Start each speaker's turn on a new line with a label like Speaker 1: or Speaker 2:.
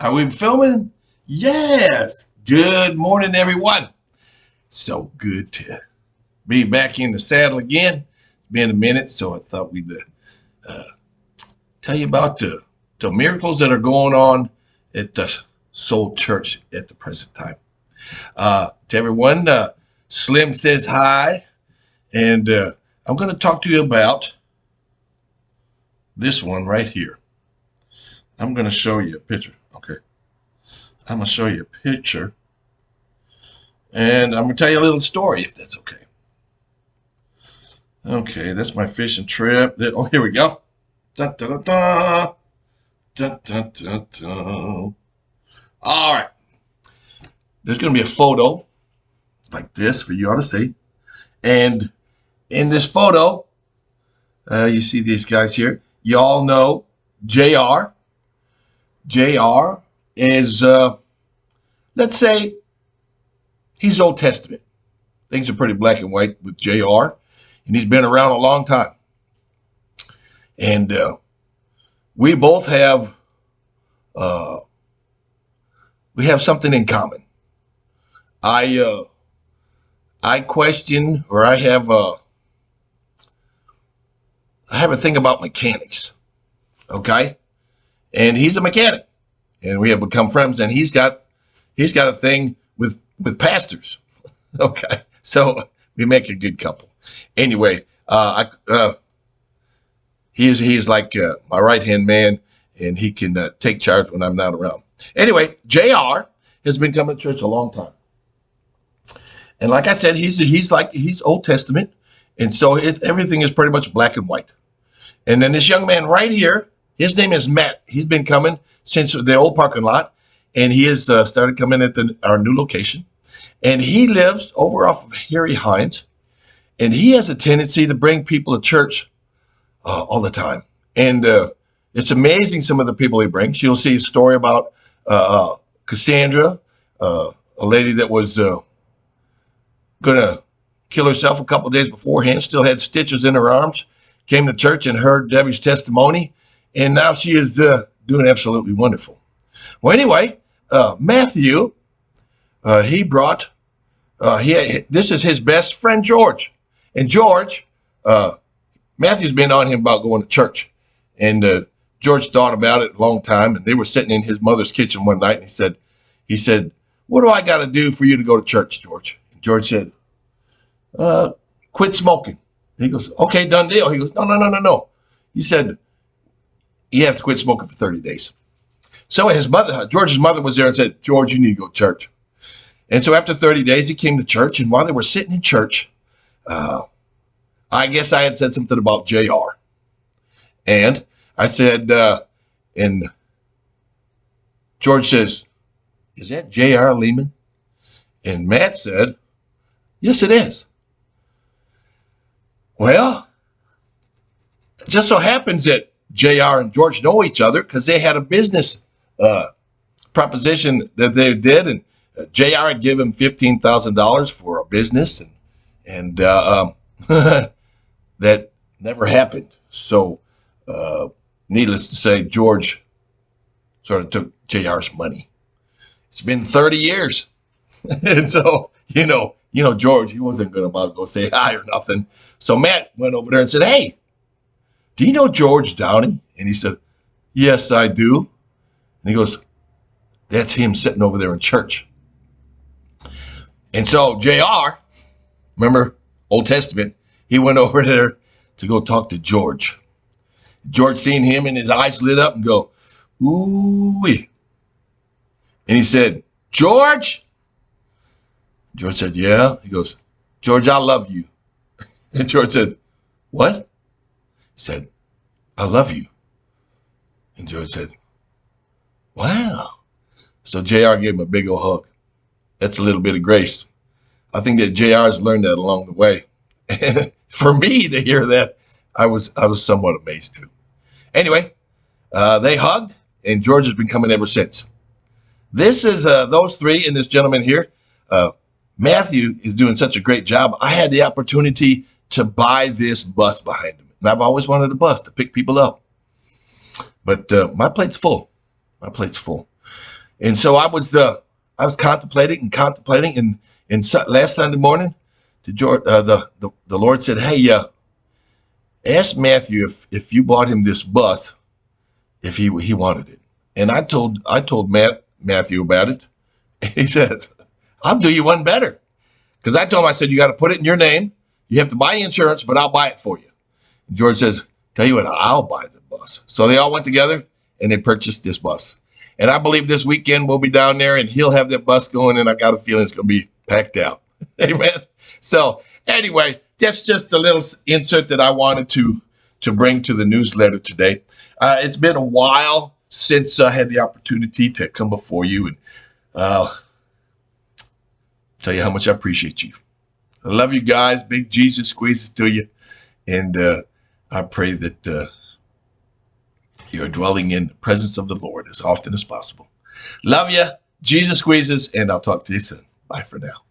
Speaker 1: Are we filming? Yes. Good morning, everyone. So good to be back in the saddle again. It's been a minute, so I thought we'd tell you about the miracles that are going on at the Soul Church at the present time. To everyone, Slim says hi, and I'm going to talk to you about this one right here. I'm going to show you a picture. Okay. I'm going to show you a picture. And I'm going to tell you a little story, if that's okay. Okay, that's my fishing trip. Oh, here we go. Dun, dun, dun, dun. Dun, dun, dun, dun. All right. There's going to be a photo like this for you all to see. And in this photo, you see these guys here. You all know JR. JR is, let's say, he's Old Testament. Things are pretty black and white with JR, and he's been around a long time. And we both have, we have something in common. I question, or I have a thing about mechanics. Okay, and he's a mechanic, and we have become friends. And he's got a thing with pastors. Okay, so we make a good couple. Anyway, he's like my right hand man, and he can take charge when I'm not around. Anyway, JR has been coming to church a long time, and like I said, he's Old Testament, and so everything is pretty much black and white. And then this young man right here, his name is Matt. He's been coming since the old parking lot, and he has started coming at our new location. And he lives over off of Harry Hines, and he has a tendency to bring people to church all the time. And it's amazing some of the people he brings. You'll see a story about Cassandra, a lady that was going to kill herself a couple of days beforehand, still had stitches in her arms, came to church and heard Debbie's testimony, and now she is doing absolutely wonderful. Well, anyway, Matthew, he brought, this is his best friend, George. And George, Matthew's been on him about going to church. And George thought about it a long time, and they were sitting in his mother's kitchen one night, and he said, what do I got to do for you to go to church, George? And George said, quit smoking. He goes, okay, done deal. He goes, no. He said, you have to quit smoking for 30 days. So George's mother was there and said, George, you need to go to church. And so after 30 days, he came to church. And while they were sitting in church, I guess I had said something about JR. And I said, and George says, is that JR Lehman? And Matt said, yes, it is. Well, it just so happens that JR and George know each other because they had a business proposition that they did, and JR had given him $15,000 for a business, and that never happened. So, needless to say, George sort of took JR's money. It's been 30 years, and so you know, George, he wasn't going to go say hi or nothing. So Matt went over there and said, hey, do you know George Downey? And he said, yes, I do. And he goes, that's him sitting over there in church. And so JR, remember, Old Testament, he went over there to go talk to George. George seen him and his eyes lit up and go, ooh-wee. And he said, George? George said, yeah. He goes, George, I love you. And George said, what? He said, I love you. And George said, wow. So JR gave him a big old hug. That's a little bit of grace. I think that JR has learned that along the way. And for me to hear that, I was somewhat amazed too. Anyway, they hugged, and George has been coming ever since. This is those three and this gentleman here. Matthew is doing such a great job. I had the opportunity to buy this bus behind him. And I've always wanted a bus to pick people up. But my plate's full. My plate's full. And so I was contemplating, and last Sunday morning, the Lord said, "Hey, ask Matthew if you bought him this bus, if he wanted it." And I told Matthew about it, and he says, "I'll do you one better," because I told him, I said, "You got to put it in your name. You have to buy insurance, but I'll buy it for you." And George says, "Tell you what, I'll buy the bus." So they all went together and they purchased this bus. And I believe this weekend we'll be down there and he'll have that bus going, and I got a feeling it's going to be packed out. Amen. So anyway, that's just a little insert that I wanted to bring to the newsletter today. It's been a while since I had the opportunity to come before you and tell you how much I appreciate you. I love you guys. Big Jesus squeezes to you. And I pray that you're dwelling in the presence of the Lord as often as possible. Love you. Jesus squeezes, and I'll talk to you soon. Bye for now.